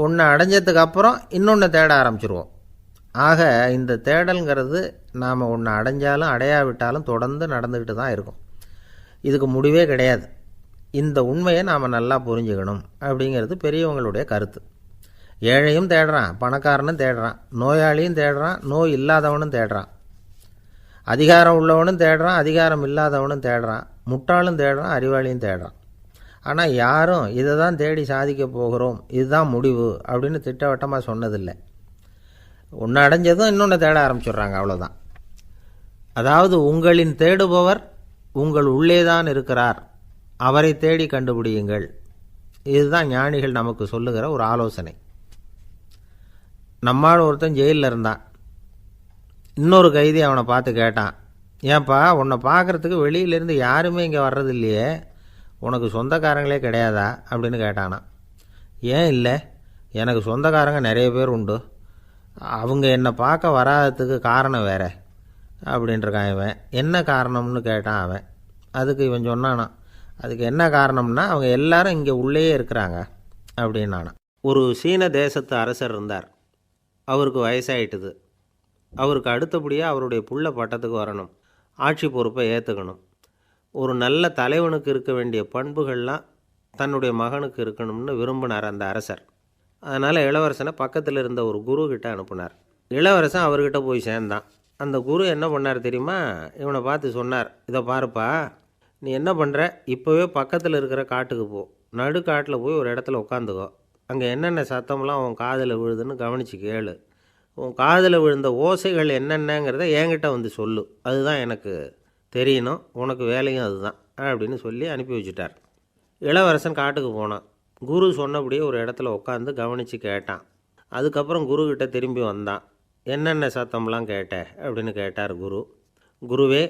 ஒன்று அடைஞ்சதுக்கு அப்புறம் இன்னொன்று தேட ஆரம்பிச்சிருவோம். ஆக இந்த தேடல்ங்கிறது நாம் ஒன்று அடைஞ்சாலும் அடையாவிட்டாலும் தொடர்ந்து நடந்துக்கிட்டு தான் இருக்கும். இதுக்கு முடிவே கிடையாது. இந்த உண்மையை நாம் நல்லா புரிஞ்சுக்கணும் அப்படிங்கிறது பெரியவங்களுடைய கருத்து. ஏழையும் தேடுறான், பணக்காரனும் தேடுறான், நோயாளியும் தேடுறான், நோய் இல்லாதவனும் தேடுறான், அதிகாரம் உள்ளவனும் தேடுறான், அதிகாரம் இல்லாதவனும் தேடுறான், முட்டாளும் தேடுறான், அறிவாளியும் தேடுறான். ஆனால் யாரும் இதை தான் தேடி சாதிக்க போகிறோம், இதுதான் முடிவு அப்படின்னு திட்டவட்டமாக சொன்னதில்லை. ஒன்று அடைஞ்சதும் இன்னொன்று தேட ஆரம்பிச்சிடுறாங்க, அவ்வளோதான். அதாவது உங்களின் தேடுபவர் உங்கள் உள்ளேதான் இருக்கிறார், அவரை தேடி கண்டுபிடியுங்கள். இதுதான் ஞானிகள் நமக்கு சொல்லுகிற ஒரு ஆலோசனை. நம்மால் ஒருத்தன் ஜெயிலில் இருந்தான். இன்னொரு கைதி அவனை பார்த்து கேட்டான், ஏன்பா உன்னை பார்க்குறதுக்கு வெளியிலேருந்து யாருமே இங்கே வர்றது இல்லையே, உனக்கு சொந்தக்காரங்களே கிடையாதா அப்படின்னு கேட்டானா. ஏன் இல்லை, எனக்கு சொந்தக்காரங்க நிறைய பேர் உண்டு, அவங்க என்னை பார்க்க வராததுக்கு காரணம் வேற அப்படின்ட்டுருக்கான் இவன். என்ன காரணம்னு கேட்டான் அவன். அதுக்கு இவன் சொன்னானா, அதுக்கு என்ன காரணம்னா அவங்க எல்லாரும் இங்கே உள்ளேயே இருக்கிறாங்க அப்படின்னானா. ஒரு சீன தேசத்து அரசர் இருந்தார். அவருக்கு வயசாயிட்டுது. அவருக்கு அடுத்தபடியாக அவருடைய புள்ள பட்டத்துக்கு வரணும், ஆட்சி பொறுப்பை ஏற்றுக்கணும். ஒரு நல்ல தலைவனுக்கு இருக்க வேண்டிய பண்புகள்லாம் தன்னுடைய மகனுக்கு இருக்கணும்னு விரும்பினார் அந்த அரசர். அதனால் இளவரசனை பக்கத்தில் இருந்த ஒரு குரு கிட்ட அனுப்புனார். இளவரசன் அவர்கிட்ட போய் சேர்ந்தான். அந்த குரு என்ன பண்ணார் தெரியுமா, இவனை பார்த்து சொன்னார், இதை பாருப்பா, நீ என்ன பண்ணுற, இப்போவே பக்கத்தில் இருக்கிற காட்டுக்கு போ, நடுக்காட்டில் போய் ஒரு இடத்துல உட்காந்துக்கோ. அங்கே என்னென்ன சத்தம்லாம் உன் காதில் விழுதுன்னு கவனித்து கேளு. உன் காதில் விழுந்த ஓசைகள் என்னென்னங்கிறத என்கிட்ட வந்து சொல்லு, அதுதான் எனக்கு தெரியணும், உனக்கு வேலையும் அதுதான் அப்படின்னு சொல்லி அனுப்பி வச்சுட்டார். இளவரசன் காட்டுக்கு போனான். குரு சொன்னபடியே ஒரு இடத்துல உட்காந்து கவனித்து கேட்டான். அதுக்கப்புறம் குருக்கிட்ட திரும்பி வந்தான். என்னென்ன சத்தம்லாம் கேட்ட அப்படின்னு கேட்டார் குரு. குருவே,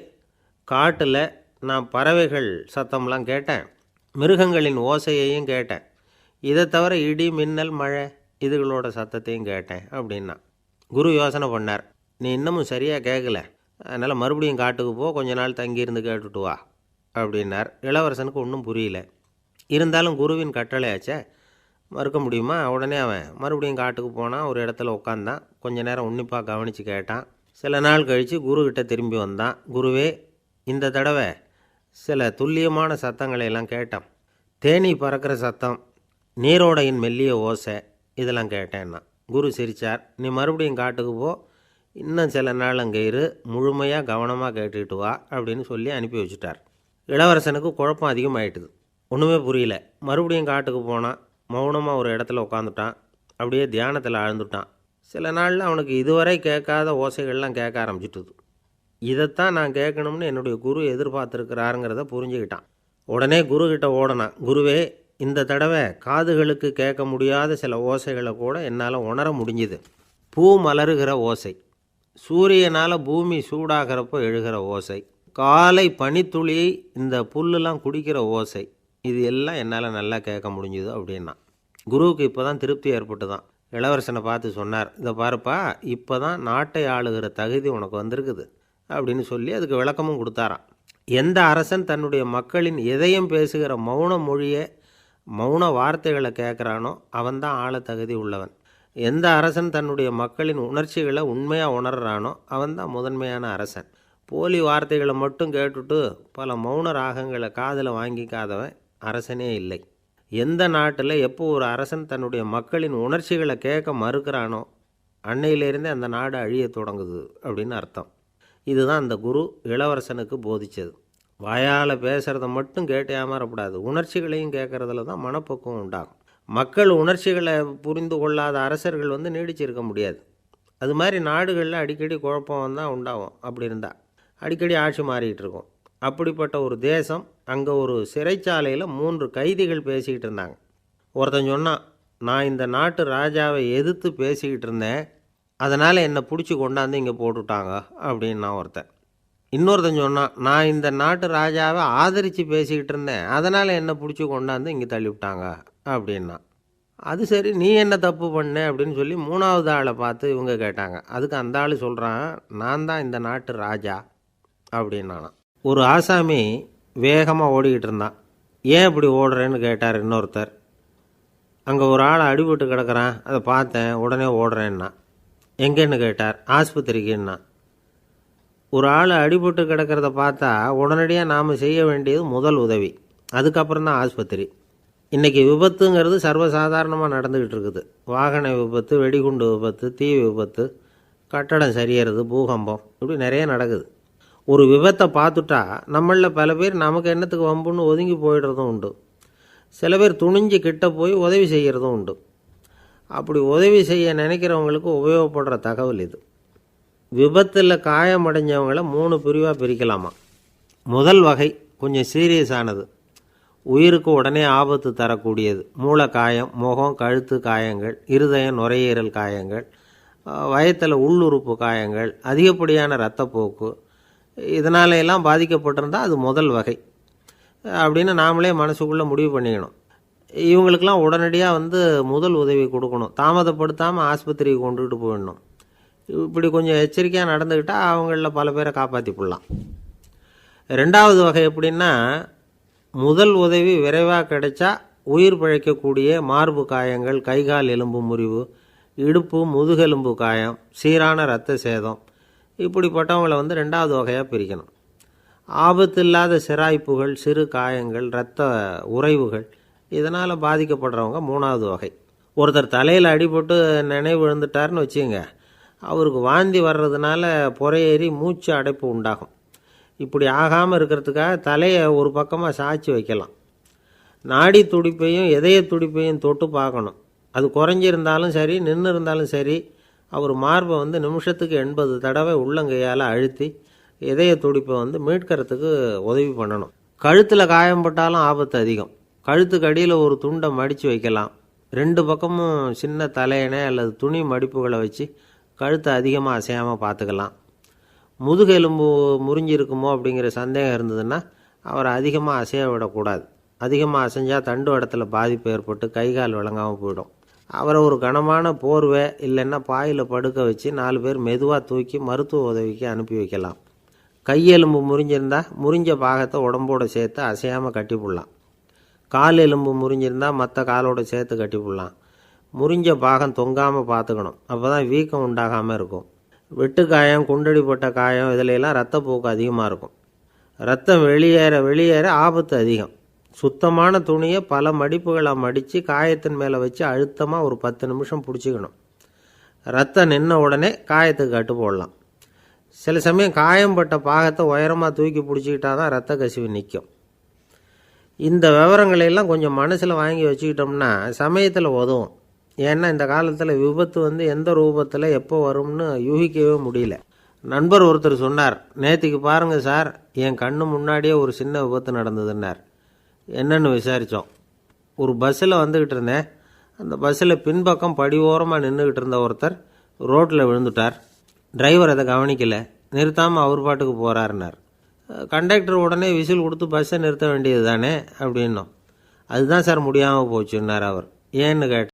காட்டில் நான் பறவைகள் சத்தம்லாம் கேட்டேன், மிருகங்களின் ஓசையையும் கேட்டேன், இதை தவிர இடி மின்னல் மழை இதுகளோட சத்தத்தையும் கேட்டேன் அப்படின்னா. குரு யோசனை பண்ணார், நீ இன்னமும் சரியாக கேட்கல, அதனால் மறுபடியும் காட்டுக்கு போ, கொஞ்ச நாள் தங்கியிருந்து கேட்டுட்டு வா அப்படின்னார். இளவரசனுக்கு ஒன்றும் புரியல. இருந்தாலும் குருவின் கட்டளையாச்சே, மறுக்க முடியுமா? உடனே அவன் மறுபடியும் காட்டுக்கு போனான். ஒரு இடத்துல உட்காந்தான். கொஞ்ச நேரம் உன்னிப்பாக கவனித்து கேட்டான். சில நாள் கழித்து குருக்கிட்ட திரும்பி வந்தான். குருவே, இந்த தடவை சில துல்லியமான சத்தங்களை எல்லாம் கேட்டான். தேனீ பறக்கிற சத்தம், நீரோடையின் மெல்லிய ஓசை, இதெல்லாம் கேட்டேன்னா. குரு சிரித்தார். நீ மறுபடியும் காட்டுக்கு போ, இன்னும் சில நாள் அங்கே இரு, முழுமையாக கவனமாக கேட்டுக்கிட்டு வா அப்படின்னு சொல்லி அனுப்பி வச்சுட்டார். இளவரசனுக்கு குழப்பம் அதிகமாயிட்டுது. ஒன்றுமே புரியல. மறுபடியும் காட்டுக்கு போனான். மௌனமாக ஒரு இடத்துல உட்காந்துட்டான். அப்படியே தியானத்தில் ஆழ்ந்துட்டான். சில நாளில் அவனுக்கு இதுவரை கேட்காத ஓசைகள்லாம் கேட்க ஆரம்பிச்சிட்டுது. இதைத்தான் நான் கேட்கணும்னு என்னுடைய குரு எதிர்பார்த்துருக்கிறாருங்கிறத புரிஞ்சுக்கிட்டான். உடனே குருக்கிட்ட ஓடனான். குருவே, இந்த தடவை காதுகளுக்கு கேட்க முடியாத சில ஓசைகளை கூட என்னால் உணர முடிஞ்சுது. பூ மலருகிற ஓசை, சூரியனால் பூமி சூடாகிறப்போ எழுகிற ஓசை, காலை பனித்துளியை இந்த புல்லுலாம் குடிக்கிற ஓசை, இது எல்லாம் என்னால் நல்லா கேட்க முடிஞ்சுது அப்படின்னா. குருவுக்கு இப்போ தான் திருப்தி ஏற்பட்டு தான். இளவரசனை பார்த்து சொன்னார், இதை பாருப்பா, இப்போ தான் நாட்டை ஆளுகிற தகுதி உனக்கு வந்திருக்குது அப்படின்னு சொல்லி அதுக்கு விளக்கமும் கொடுத்தாராம். எந்த அரசன் தன்னுடைய மக்களின் இதயம் பேசுகிற மௌன மொழியை, மௌன வார்த்தைகளை கேட்குறானோ அவன்தான் ஆள தகுதி உள்ளவன். எந்த அரசன் தன்னுடைய மக்களின் உணர்ச்சிகளை உண்மையாக உணர்றானோ அவன்தான் முதன்மையான அரசன். போலி வார்த்தைகளை மட்டும் கேட்டுட்டு பல மௌன ராகங்களை காதில் வாங்கிக்காதவன் அரசனே இல்லை. எந்த நாட்டில் எப்போ ஒரு அரசன் தன்னுடைய மக்களின் உணர்ச்சிகளை கேட்க மறுக்கிறானோ அன்னையிலேருந்தே அந்த நாடு அழிய தொடங்குது அப்படின்னு அர்த்தம். இதுதான் அந்த குரு இளவரசனுக்கு போதித்தது. வாயால் பேசுகிறத மட்டும் கேட்டு ஏமாறக்கூடாது, உணர்ச்சிகளையும் கேட்குறதுல தான் மனப்பக்குவம் உண்டாகும். மக்கள் உணர்ச்சிகளை புரிந்து கொள்ளாத அரசர்கள் நீடிச்சிருக்க முடியாது. அது மாதிரி நாடுகளில் அடிக்கடி குழப்பம் தான் உண்டாகும். அப்படி இருந்தால் அடிக்கடி ஆட்சி மாறிக்கிட்டு இருக்கும். அப்படிப்பட்ட ஒரு தேசம், அங்கே ஒரு சிறைச்சாலையில் 3 கைதிகள் பேசிக்கிட்டு இருந்தாங்க. ஒருத்தன் சொன்னான், நான் இந்த நாட்டு ராஜாவை எதிர்த்து பேசிக்கிட்டு இருந்தேன், அதனால் என்னை பிடிச்சி கொண்டாந்து இங்கே போட்டுவிட்டாங்க அப்படின்னா ஒருத்தன். இன்னொருத்தன் சொன்னான், நான் இந்த நாட்டு ராஜாவை ஆதரித்து பேசிக்கிட்டு இருந்தேன், அதனால் என்னை பிடிச்சி கொண்டாந்து இங்கே தள்ளிவிட்டாங்க அப்படின்னா. அது சரி, நீ என்ன தப்பு பண்ண அப்படின்னு சொல்லி 3வது ஆளை பார்த்து இவங்க கேட்டாங்க. அதுக்கு அந்த ஆள் சொல்கிறான், நான் தான் இந்த நாட்டு ராஜா அப்படின்னானா. ஒரு ஆசாமி வேகமாக ஓடிக்கிட்டு இருந்தான். ஏன் இப்படி ஓடுறேன்னு கேட்டார் இன்னொருத்தர். அங்கே ஒரு ஆள் அடிபட்டு கிடக்கிறான், அதை பார்த்தேன், உடனே ஓடுறேன்னா. எங்கேன்னு கேட்டார். ஆஸ்பத்திரிக்குன்னா. ஒரு ஆள் அடிபட்டு கிடக்கிறத பார்த்தா உடனடியாக நாம் செய்ய வேண்டியது முதல் உதவி, அதுக்கப்புறம் தான் ஆஸ்பத்திரி. இன்றைக்கி விபத்துங்கிறது சர்வசாதாரணமாக நடந்துக்கிட்டு இருக்குது. வாகன விபத்து, வெடிகுண்டு விபத்து, தீ விபத்து, கட்டடம் சரியறது, பூகம்பம், இப்படி நிறைய நடக்குது. ஒரு விபத்தை பார்த்துட்டா நம்மளில் பல பேர் நமக்கு என்னத்துக்கு வம்புன்னு ஒதுங்கி போயிடுறதும் உண்டு. சில பேர் துணிஞ்சு கிட்ட போய் உதவி செய்கிறதும் உண்டு. அப்படி உதவி செய்ய நினைக்கிறவங்களுக்கு உபயோகப்படுற தகவல் இது. விபத்தில் காயமடைஞ்சவங்களை 3 பிரிவாக பிரிக்கலாமா. முதல் வகை கொஞ்சம் சீரியஸானது, உயிருக்கு உடனே ஆபத்து தரக்கூடியது. மூளை காயம், முகம், கழுத்து காயங்கள், இருதயம், நுரையீரல் காயங்கள், வயத்தில் உள்ளுறுப்பு காயங்கள், அதிகப்படியான இரத்தப்போக்கு, இதனால எல்லாம் பாதிக்கப்பட்டிருந்தால் அது முதல் வகை அப்படின்னு நாமளே மனசுக்குள்ளே முடிவு பண்ணிக்கணும். இவங்களுக்கெல்லாம் உடனடியாக முதல் உதவி கொடுக்கணும். தாமதப்படுத்தாமல் ஆஸ்பத்திரிக்கு கொண்டுகிட்டு போயிடணும். இப்படி கொஞ்சம் எச்சரிக்கையாக நடந்துக்கிட்டால் அவங்களில் பல பேரை காப்பாற்றி போடலாம். ரெண்டாவது வகை எப்படின்னா, முதல் உதவி விரைவாக கிடைச்சா உயிர் பிழைக்கக்கூடிய மார்பு காயங்கள், கைகால் எலும்பு முறிவு, இடுப்பு முதுகெலும்பு காயம், சீரான இரத்த சேதம், இப்படிப்பட்டவங்களை ரெண்டாவது வகையாக பிரிக்கணும். ஆபத்து இல்லாத சிராய்ப்புகள், சிறு காயங்கள், இரத்த உறைவுகள், இதனால் பாதிக்கப்படுறவங்க மூணாவது வகை. ஒருத்தர் தலையில் அடிபட்டு நினைவு விழுந்துட்டார்னு வச்சுங்க, அவருக்கு வாந்தி வர்றதுனால புறையேறி மூச்சு அடைப்பு உண்டாகும். இப்படி ஆகாமல் இருக்கிறதுக்காக தலையை ஒரு பக்கமாக சாய்ச்சி வைக்கலாம். நாடி துடிப்பையும் இதய துடிப்பையும் தொட்டு பார்க்கணும். அது குறைஞ்சிருந்தாலும் சரி, நின்று இருந்தாலும் சரி, அவர் மார்பை நிமிஷத்துக்கு 80 தடவை உள்ளங்கையால் அழுத்தி இதய துடிப்பை மீட்கிறதுக்கு உதவி பண்ணணும். கழுத்தில் காயம்பட்டாலும் ஆபத்து அதிகம். கழுத்துக்கு அடியில் ஒரு துண்டை மடித்து வைக்கலாம். 2 பக்கமும் சின்ன தலையணை அல்லது துணி மடிப்புகளை வச்சு கழுத்தை அதிகமாக அசையாமல் பார்த்துக்கலாம். முதுகெலும்பு முறிஞ்சிருக்குமோ அப்படிங்கிற சந்தேகம் இருந்ததுன்னா அவரை அதிகமாக அசைய விடக்கூடாது. அதிகமாக அசைஞ்சால் தண்டு இடத்துல பாதிப்பு ஏற்பட்டு கைகால் விளங்காமல் போயிடும். அவரை ஒரு கனமான போர்வை இல்லைன்னா பாயில் படுக்க வச்சு 4 பேர் மெதுவாக தூக்கி மருத்துவ உதவிக்கு அனுப்பி வைக்கலாம். கையெலும்பு முறிஞ்சிருந்தால் முறிஞ்ச பாகத்தை உடம்போடு சேர்த்து அசையாமல் கட்டி போடலாம். கால் எலும்பு முறிஞ்சிருந்தால் மற்ற காலோடு சேர்த்து கட்டி போடலாம். முறிஞ்ச பாகம் தொங்காமல் பார்த்துக்கணும். அப்போ தான் வீக்கம் உண்டாகாமல் இருக்கும். வெட்டு காயம், குண்டடிப்பட்ட காயம், இதிலெல்லாம் ரத்தப்போக்கு அதிகமாக இருக்கும். ரத்தம் வெளியேற ஆபத்து அதிகம். சுத்தமான துணியை பல மடிப்புகளை மடித்து காயத்தின் மேலே வச்சு அழுத்தமாக ஒரு 10 நிமிஷம் பிடிச்சிக்கணும். ரத்தம் நின்ன உடனே காயத்துக்கு கட்டு போடலாம். சில சமயம் காயம்பட்ட பாகத்தை உயரமாக தூக்கி பிடிச்சிக்கிட்டா தான் ரத்த கசிவு நிற்கும். இந்த விவரங்களையெல்லாம் கொஞ்சம் மனசில் வாங்கி வச்சுக்கிட்டோம்னா சமயத்தில் உதவும். ஏன்னா இந்த காலத்தில் விபத்து எந்த ரூபத்தில் எப்போ வரும்னு யூகிக்கவே முடியல. நண்பர் ஒருத்தர் சொன்னார், நேற்றுக்கு பாருங்கள் சார், என் கண்ணு முன்னாடியே ஒரு சின்ன விபத்து நடந்ததுன்னார். என்னன்னு விசாரித்தோம். ஒரு பஸ்ஸில் வந்துக்கிட்டு இருந்தேன். அந்த பஸ்ஸில் பின்பக்கம் படி ஓரமாக நின்றுக்கிட்டு இருந்த ஒருத்தர் ரோட்டில் விழுந்துட்டார். டிரைவர் அதை கவனிக்கலை, நிறுத்தாமல் அவர் பாட்டுக்கு போகிறாருன்னார். கண்டக்டர் உடனே விசில் கொடுத்து பஸ்ஸை நிறுத்த வேண்டியது தானே அப்படின்னோம். அதுதான் சார் முடியாமல் போச்சுன்னார் அவர். ஏன்னு கேட்டேன்.